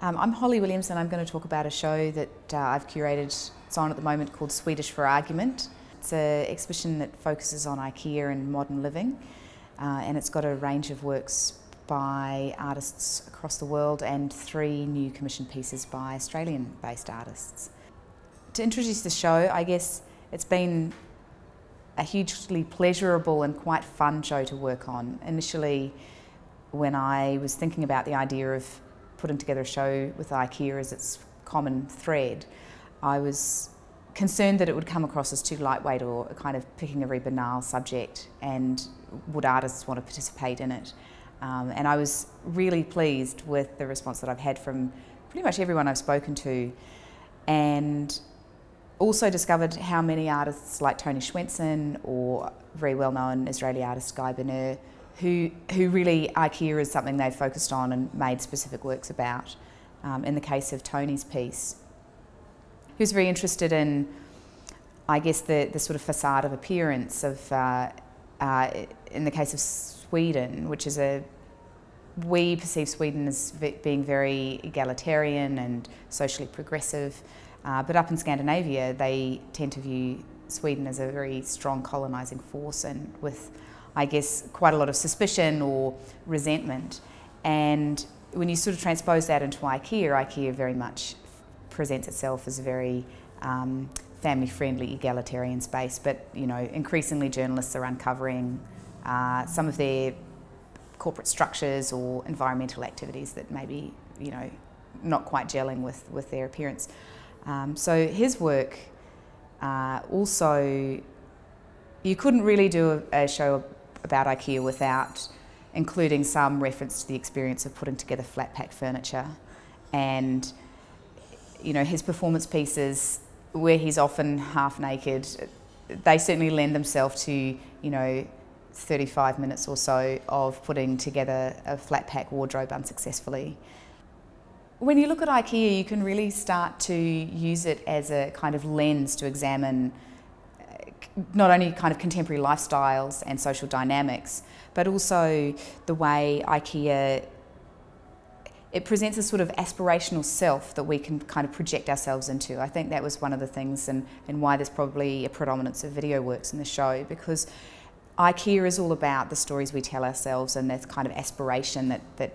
I'm Holly Williams and I'm going to talk about a show that I've curated. It's on at the moment called Swedish for Argument. It's an exhibition that focuses on Ikea and modern living, and it's got a range of works by artists across the world and 3 new commissioned pieces by Australian-based artists. To introduce the show, I guess it's been a hugely pleasurable and quite fun show to work on. Initially, when I was thinking about the idea of putting together a show with Ikea as its common thread, I was concerned that it would come across as too lightweight or kind of picking a very banal subject, and would artists want to participate in it. And I was really pleased with the response that I've had from pretty much everyone I've spoken to, and also discovered how many artists like Tony Schwensen or very well-known Israeli artist Ben-Ner who really Ikea is something they've focused on and made specific works about. In the case of Tony's piece, he was very interested in, I guess, the sort of facade of appearance of, in the case of Sweden, which is we perceive Sweden as being very egalitarian and socially progressive, but up in Scandinavia they tend to view Sweden as a very strong colonising force, and with, I guess, quite a lot of suspicion or resentment. And when you sort of transpose that into Ikea very much presents itself as a very family-friendly, egalitarian space. But you know, increasingly journalists are uncovering some of their corporate structures or environmental activities that may be, you know, not quite gelling with their appearance. So his work also, you couldn't really do a show about Ikea without including some reference to the experience of putting together flat pack furniture. And you know, his performance pieces, where he's often half naked, they certainly lend themselves to, you know, 35 minutes or so of putting together a flat pack wardrobe unsuccessfully. When you look at Ikea, you can really start to use it as a kind of lens to examine not only kind of contemporary lifestyles and social dynamics, but also the way Ikea, it presents a sort of aspirational self that we can kind of project ourselves into. I think that was one of the things, and why there's probably a predominance of video works in the show, because Ikea is all about the stories we tell ourselves and that kind of aspiration that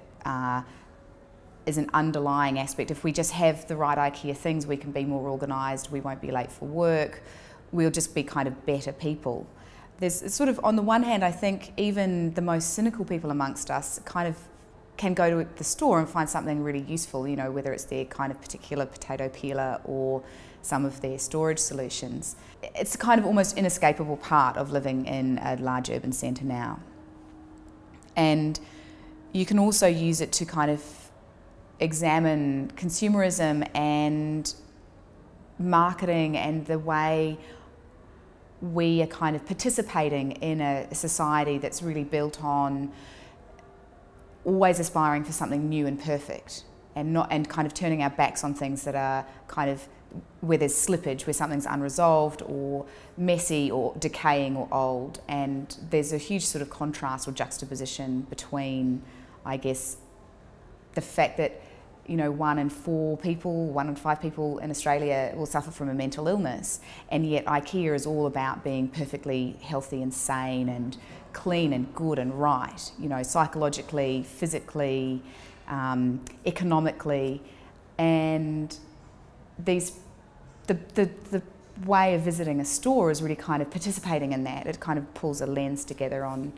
is an underlying aspect. If we just have the right Ikea things, we can be more organised, we won't be late for work, we'll just be kind of better people. There's sort of, on the one hand, I think even the most cynical people amongst us kind of can go to the store and find something really useful, you know, whether it's their kind of particular potato peeler or some of their storage solutions. It's a kind of almost inescapable part of living in a large urban centre now. And you can also use it to kind of examine consumerism and marketing and the way we are kind of participating in a society that's really built on always aspiring for something new and perfect, and kind of turning our backs on things that are kind of where there's slippage, where something's unresolved or messy or decaying or old. And there's a huge sort of contrast or juxtaposition between, I guess, the fact that, you know, 1 in 5 people in Australia will suffer from a mental illness, and yet Ikea is all about being perfectly healthy and sane and clean and good and right, you know, psychologically, physically, economically. And the way of visiting a store is really kind of participating in that. It kind of pulls a lens together on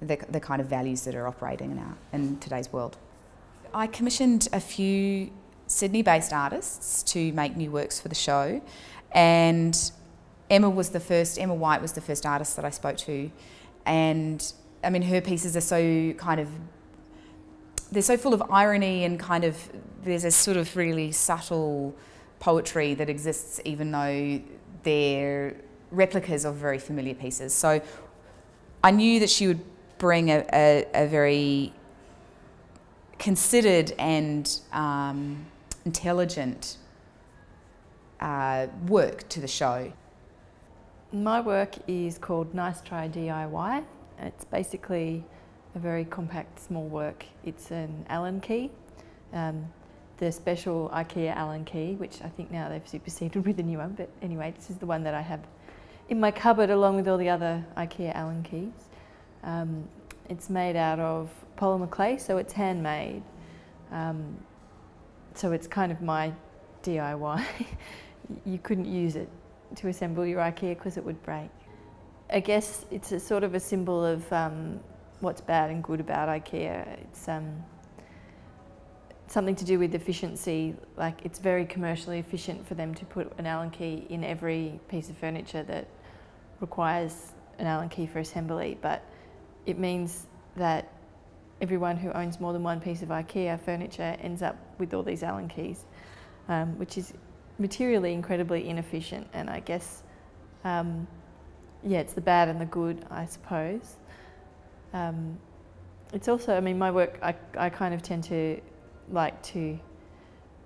the kind of values that are operating in today's world. I commissioned a few Sydney-based artists to make new works for the show, and Emma White was the first artist that I spoke to. And I mean, her pieces are so kind of, they're so full of irony, and kind of there's a sort of really subtle poetry that exists even though they're replicas of very familiar pieces. So I knew that she would bring a very considered and intelligent work to the show. My work is called Nice Try DIY. It's basically a very compact, small work. It's an Allen key, the special Ikea Allen key, which I think now they've superseded with a new one, but anyway, this is the one that I have in my cupboard along with all the other Ikea Allen keys. It's made out of polymer clay, so it's handmade. So it's kind of my DIY. You couldn't use it to assemble your Ikea because it would break. I guess it's a sort of a symbol of what's bad and good about Ikea. It's something to do with efficiency. Like, it's very commercially efficient for them to put an Allen key in every piece of furniture that requires an Allen key for assembly, but it means that everyone who owns more than one piece of Ikea furniture ends up with all these Allen keys, which is materially incredibly inefficient. And I guess, yeah, it's the bad and the good, I suppose. It's also, I mean, my work, I kind of tend to like to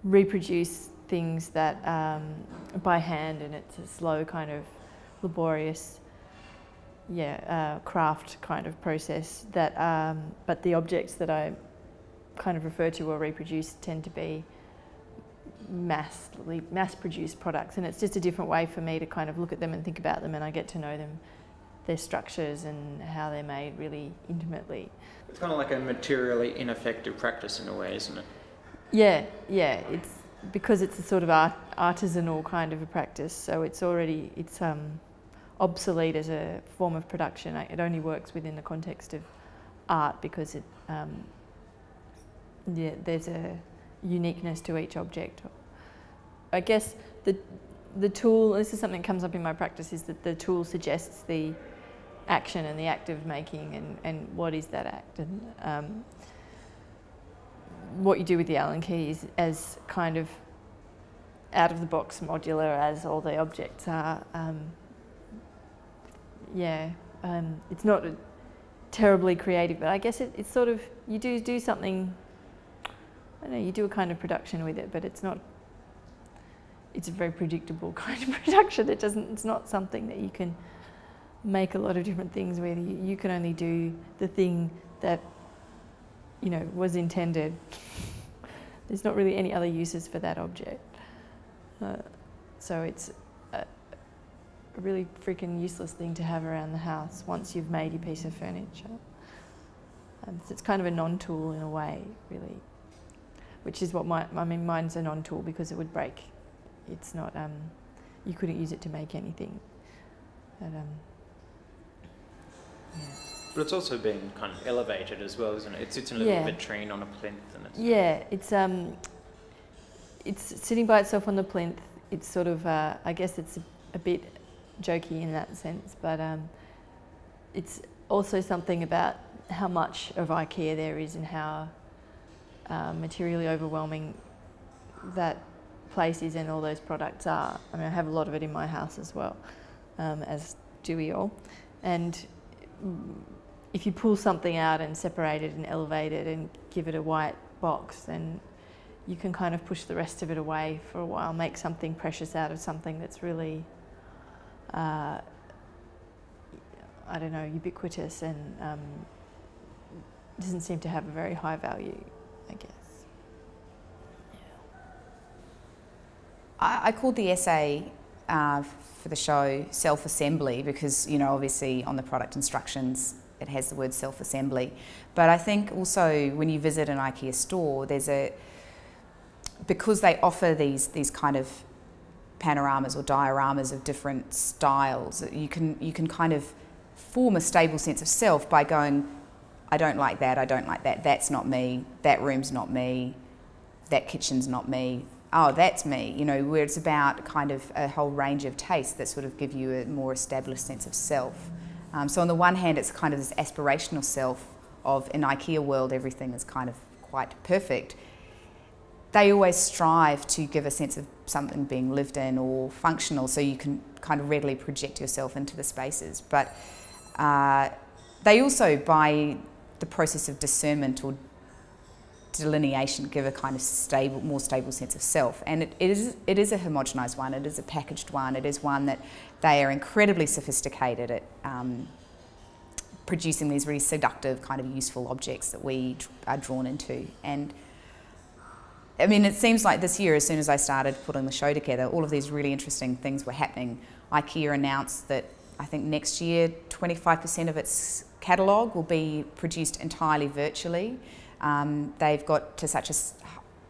reproduce things that by hand, and it's a slow kind of laborious, craft kind of process that, but the objects that I kind of refer to or reproduce tend to be mass-produced products, and it's just a different way for me to kind of look at them and think about them, and I get to know them, their structures and how they're made really intimately. It's kind of like a materially ineffective practice in a way, isn't it? Yeah, it's because it's a sort of artisanal kind of a practice, so it's obsolete as a form of production. It only works within the context of art because it, there's a uniqueness to each object. I guess the tool, this is something that comes up in my practice, is that the tool suggests the action and the act of making, and what is that act, and what you do with the Allen key is as kind of out of the box modular as all the objects are. It's not terribly creative, but I guess it's sort of, you do something, I don't know, you do a kind of production with it, but it's a very predictable kind of production. It's not something that you can make a lot of different things with. You can only do the thing that, you know, was intended. There's not really any other uses for that object. So it's a really freaking useless thing to have around the house once you've made your piece of furniture. So it's kind of a non-tool in a way, really, which is what mine's a non-tool because it would break. It's not, you couldn't use it to make anything. But, yeah. But it's also been kind of elevated as well, isn't it? It sits in a little vitrine on a plinth, and it's sitting by itself on the plinth. It's sort of, I guess it's a bit jokey in that sense, but it's also something about how much of Ikea there is and how materially overwhelming that place is and all those products are. I mean, I have a lot of it in my house as well, as do we all. And if you pull something out and separate it and elevate it and give it a white box, then you can kind of push the rest of it away for a while, make something precious out of something that's really, I don't know, ubiquitous and doesn't seem to have a very high value, I guess. I called the essay for the show self-assembly because, you know, obviously on the product instructions it has the word self-assembly. But I think also when you visit an Ikea store, because they offer these kind of panoramas or dioramas of different styles, you can kind of form a stable sense of self by going, I don't like that, that's not me, that room's not me, that kitchen's not me, oh, that's me, you know, where it's about kind of a whole range of tastes that sort of give you a more established sense of self. So on the one hand, it's kind of this aspirational self of, in Ikea world, everything is kind of quite perfect. They always strive to give a sense of something being lived in or functional, so you can kind of readily project yourself into the spaces. But they also, by the process of discernment or delineation, give a kind of more stable sense of self. And it is a homogenised one, it is a packaged one, it is one that they are incredibly sophisticated at producing these really seductive kind of useful objects that we are drawn into. And I mean, it seems like this year, as soon as I started putting the show together, all of these really interesting things were happening. Ikea announced that I think next year 25% of its catalogue will be produced entirely virtually. They've got to such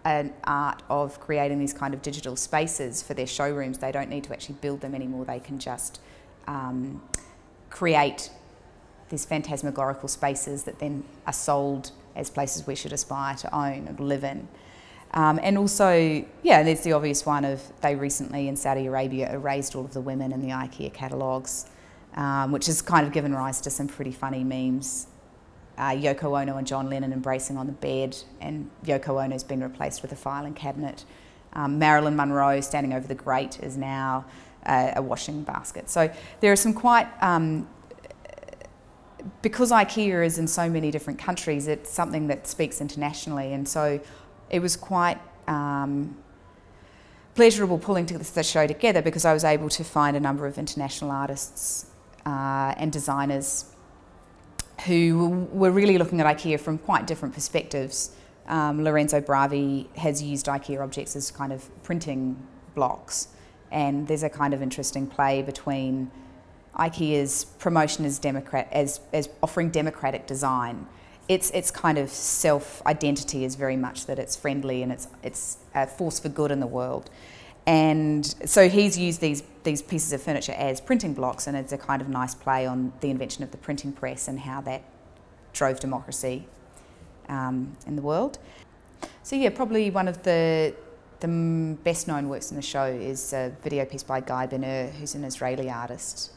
an art of creating these kind of digital spaces for their showrooms. They don't need to actually build them anymore. They can just create these phantasmagorical spaces that then are sold as places we should aspire to own and live in. And also, yeah, there's the obvious one of they recently in Saudi Arabia erased all of the women in the Ikea catalogues, which has kind of given rise to some pretty funny memes. Yoko Ono and John Lennon embracing on the bed, and Yoko Ono's been replaced with a filing cabinet. Marilyn Monroe standing over the grate is now a washing basket. So there are some quite, because Ikea is in so many different countries, it's something that speaks internationally, and so it was quite pleasurable pulling the show together because I was able to find a number of international artists and designers who were really looking at Ikea from quite different perspectives. Lorenzo Bravi has used Ikea objects as kind of printing blocks, and there's a kind of interesting play between Ikea's promotion as offering democratic design. Its kind of self-identity is very much that it's friendly and it's a force for good in the world. And so he's used these pieces of furniture as printing blocks, and it's a kind of nice play on the invention of the printing press and how that drove democracy in the world. So yeah, probably one of the best known works in the show is a video piece by Ben-Ner, who's an Israeli artist.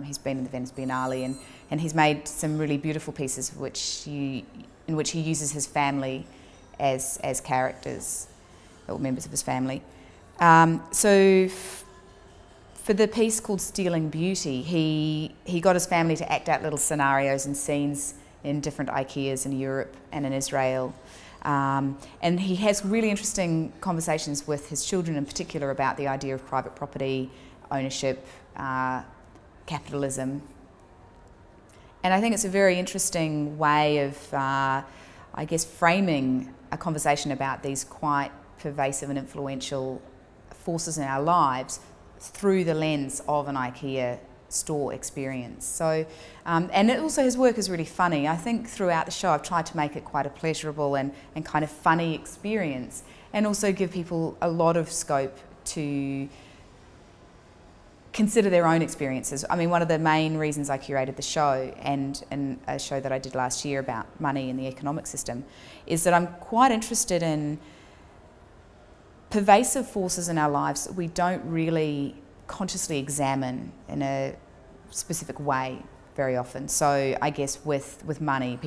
He's been in the Venice Biennale and he's made some really beautiful pieces in which he uses his family as characters, or members of his family. So for the piece called Stealing Beauty, he got his family to act out little scenarios and scenes in different Ikeas in Europe and in Israel. And he has really interesting conversations with his children in particular about the idea of private property, ownership, capitalism. And I think it's a very interesting way of, I guess, framing a conversation about these quite pervasive and influential forces in our lives through the lens of an Ikea store experience. So, and it also, his work is really funny. I think throughout the show I've tried to make it quite a pleasurable and kind of funny experience, and also give people a lot of scope to consider their own experiences. I mean, one of the main reasons I curated the show, and a show that I did last year about money and the economic system, is that I'm quite interested in pervasive forces in our lives that we don't really consciously examine in a specific way very often. So I guess with money,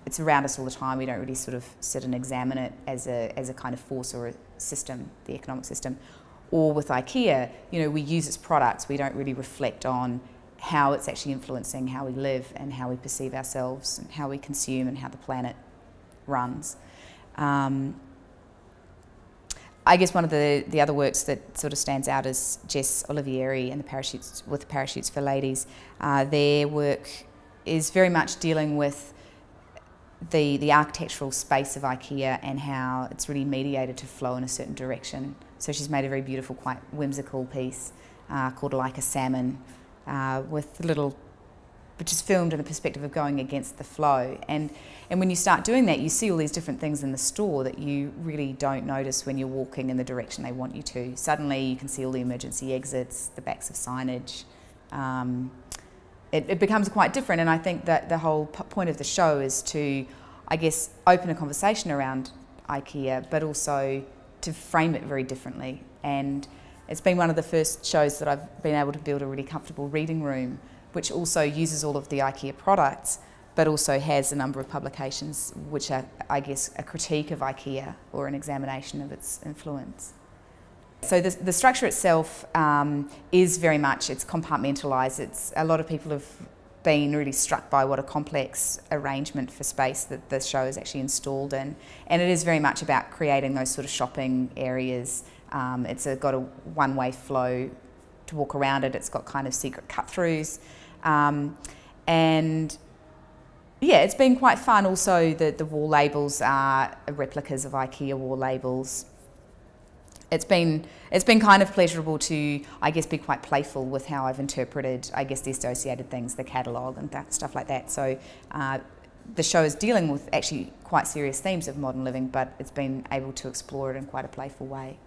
it's around us all the time. We don't really sort of sit and examine it as a kind of force or a system, the economic system. Or with Ikea, you know, we use its products. We don't really reflect on how it's actually influencing how we live and how we perceive ourselves and how we consume and how the planet runs. I guess one of the other works that sort of stands out is Jess Olivieri and the Parachutes for Ladies. Their work is very much dealing with the architectural space of Ikea and how it's really mediated to flow in a certain direction. So she's made a very beautiful, quite whimsical piece called Like a Salmon, which is filmed in the perspective of going against the flow. And when you start doing that, you see all these different things in the store that you really don't notice when you're walking in the direction they want you to. Suddenly you can see all the emergency exits, the backs of signage. It becomes quite different, and I think that the whole point of the show is to, I guess, open a conversation around Ikea, but also to frame it very differently. And it's been one of the first shows that I've been able to build a really comfortable reading room, which also uses all of the Ikea products, but also has a number of publications which are, I guess, a critique of Ikea or an examination of its influence. So the structure itself is very much, it's compartmentalised. A lot of people have been really struck by what a complex arrangement for space that the show is actually installed in. And it is very much about creating those sort of shopping areas. It's got a one-way flow to walk around it. It's got kind of secret cut-throughs. And yeah, it's been quite fun. Also, the wall labels are replicas of Ikea wall labels. It's been kind of pleasurable to, I guess, be quite playful with how I've interpreted, I guess, the associated things, the catalogue and stuff like that. So the show is dealing with actually quite serious themes of modern living, but it's been able to explore it in quite a playful way.